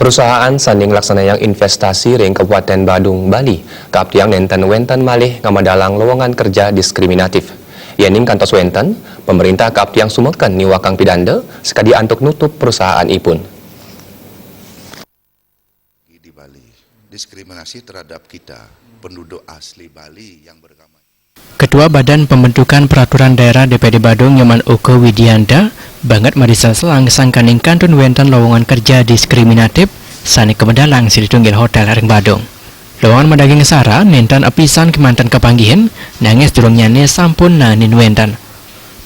Perusahaan sanding laksanayang investasi ring Kabupaten Badung, Bali, kaaptiang nenten wenten malih ngamadalang lowongan kerja diskriminatif. Yening kantos wenten, pemerintah kaaptiang sumekan niwakang pidanda sekadi antuk nutup perusahaan ipun. Di Bali, diskriminasi terhadap kita, penduduk asli Bali yang beragama. Ketua Badan Pembentukan Peraturan Daerah DPD Badung Nyoman Uke Widianta banget marisal selang sangkaning kantun wenten lowongan kerja diskriminatif sani kemedalang Silitunggil Hotel ring Badung. Lowongan madaging sara nentan apisan kemantan kepanggihan nangis durungnyane sampun nanin wenten.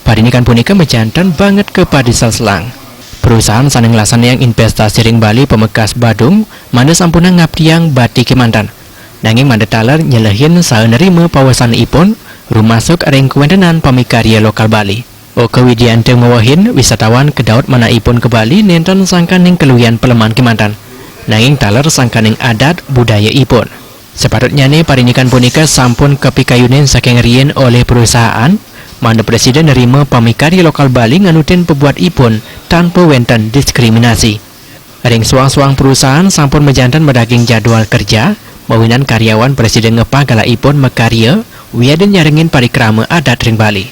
Parinikan punika mejantan banget ke padisal selang. Perusahaan saning laksana yang investasi ring Bali pemekas Badung mana sampuna ngabdiang bati kemantan. Nanging mandetaler nyelehin saeuneurima pawasan ipun rumasuk ring kewentenan pamikarya lokal Bali. Uke Widianta ngawahin wisatawan kedaut mana ipun ke Bali nenten sangkaning keluyan peleman kemantan. Nanging taler sangkaning adat budaya ipun. Sepatutnya nih parinikan punika sampun kepikayunin saking rien oleh perusahaan mana presiden nerima pamikarya lokal Bali nganutin pebuat ipun tanpa wenten diskriminasi. Ring suang-suang perusahaan sampun mejantan medaging jadwal kerja mawinan karyawan presiden ngepagala ipun mekarya wiaden nyaringin parikrama adat ring Bali.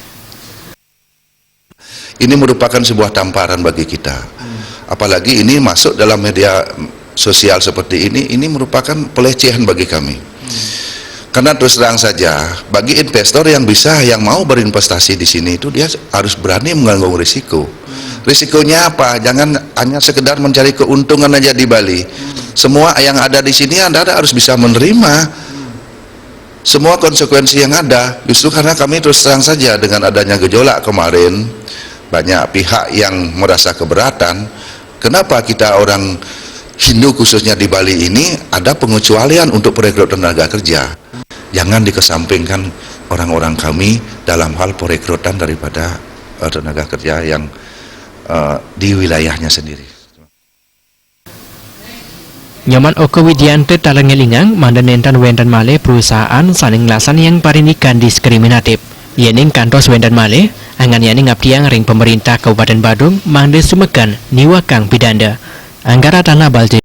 Ini merupakan sebuah tamparan bagi kita. Apalagi ini masuk dalam media sosial seperti ini merupakan pelecehan bagi kami. Karena terus terang saja, bagi investor yang mau berinvestasi di sini itu dia harus berani menanggung risiko. Risikonya apa? Jangan hanya sekedar mencari keuntungan aja di Bali. Semua yang ada di sini Anda harus bisa menerima semua konsekuensi yang ada. Justru karena kami terus terang saja dengan adanya gejolak kemarin, banyak pihak yang merasa keberatan. Kenapa kita orang Hindu khususnya di Bali ini ada pengecualian untuk perekrutan tenaga kerja? Jangan dikesampingkan orang-orang kami dalam hal perekrutan daripada tenaga kerja yang di wilayahnya sendiri. Nyoman Uke Widianta talengelingang mandanentan wenten malih perusahaan saning lasan yang parinikan diskriminatif. Yening kantos wenten malih angan yani ngabdiang ring pemerintah Kabupaten Badung mangde sumekan niwakang pidanda. Anggara Tanah Balti.